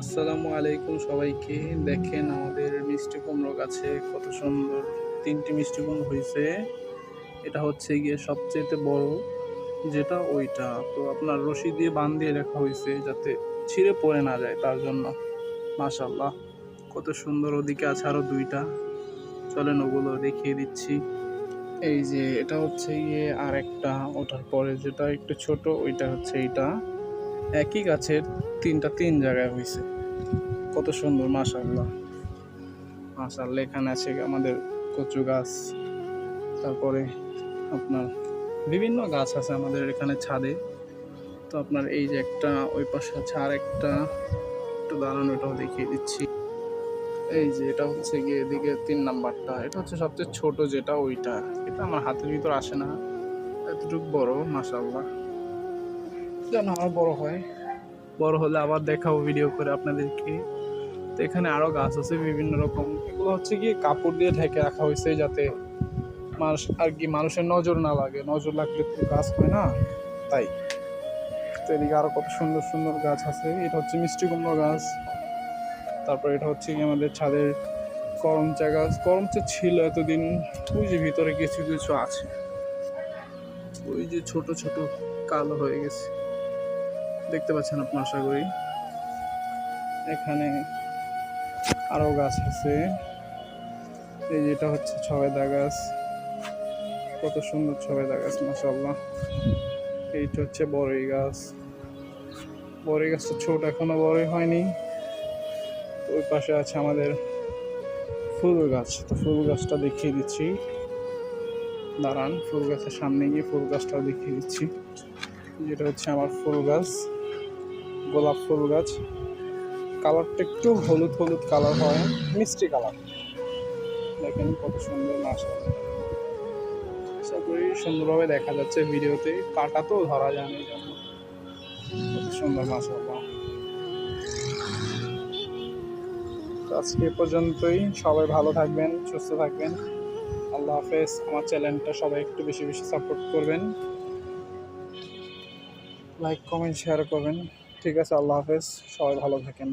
আসসালামু আলাইকুম সবাইকে। দেখেন আমাদের মিষ্টি কুমড়ো গাছে কত সুন্দর 3টি মিষ্টি কুমড়ো হয়েছে। এটা হচ্ছে গিয়ে সবচেয়ে বড়, যেটা ওইটা তো আপনার রশি দিয়ে দিয়ে রাখা হয়েছে যাতে ছিঁড়ে পড়ে না যায়, তার জন্য। মাশাল্লাহ, কত সুন্দর। ওদিকে আছে আরো 2টা, চলেন ওগুলো দেখিয়ে দিচ্ছি। এই যে এটা হচ্ছে গিয়ে আর একটা, ওটার পরে যেটা একটু ছোট ওইটা হচ্ছে এইটা। একই গাছের 3 জায়গায় হয়েছে। কত সুন্দর, মাশাআল্লাহ মাশাআল্লাহ। এখানে আছে আমাদের কচু গাছ, তারপরে আপনার বিভিন্ন গাছ আছে আমাদের এখানে ছাদে। তো আপনার এই যে একটা, ওই পাশে আছে আর একটা, একটু দাঁড়ানো, এটাও দেখিয়ে দিচ্ছি। এই যে এটা হচ্ছে গিয়ে এদিকে 3 নাম্বারটা, এটা হচ্ছে সবচেয়ে ছোট যেটা ওইটা। এটা আমার হাতের ভিতর আসে না, এতটুকু বড়। মাশাআল্লাহ, যেন আরো বড় হয়। বড় হলে আবার দেখাবো ভিডিও করে আপনাদেরকে। তো এখানে আরো গাছ আছে বিভিন্ন রকম। এগুলো হচ্ছে কি কাপড় দিয়ে ঢেকে রাখা হয়েছে যাতে মানুষ আর কি মানুষের নজর না লাগে। নজর লাগলে তো গাছ হয় না, তাই। তো এদিকে আরো কত সুন্দর সুন্দর গাছ আছে। এটা হচ্ছে মিষ্টি কুমড়ো গাছ। তারপর এটা হচ্ছে কি আমাদের ছাদের করমচা গাছ। করমচা ছিল এতদিন, ওই যে ভিতরে কিছু কিছু আছে, ওই যে ছোট ছোট কালো হয়ে গেছে, দেখতে পাচ্ছেন আপনার আশা করি। এখানে আরো গাছ আছে। এই যেটা হচ্ছে ছবেদা গাছ, কত সুন্দর ছবেদা গাছ, মাশাআল্লাহ। এইটা হচ্ছে বড়ই গাছ। বড়ই গাছটা ছোট, এখনো বড়ই হয়নি। ওই পাশে আছে আমাদের ফুল গাছ। তো ফুল গাছটা দেখিয়ে দিচ্ছি, দাঁড়ান। ফুল গাছের সামনে গিয়ে ফুল গাছটাও দেখিয়ে দিচ্ছি। যেটা হচ্ছে আমার ফুল গাছ, গোলাপ ফুল গাছ। কালারটা একটু হলুদ হলুদ কালার হয়, মিষ্টি কালার। দেখেন কত সুন্দর, মাশাআল্লাহ। আশা করি সুন্দরভাবে দেখা যাচ্ছে ভিডিওতে, কাটা তো ধরা যায় না, এই জন্য। কত সুন্দর, মাশাআল্লাহ। তো আজকে এ পর্যন্তই। সবাই ভালো থাকবেন, সুস্থ থাকবেন। আল্লাহ হাফেজ। আমার চ্যানেলটা সবাই একটু বেশি বেশি সাপোর্ট করবেন, লাইক কমেন্ট শেয়ার করবেন। ঠিক আছে, আল্লাহ হাফেজ, সবাই ভালো থাকেন।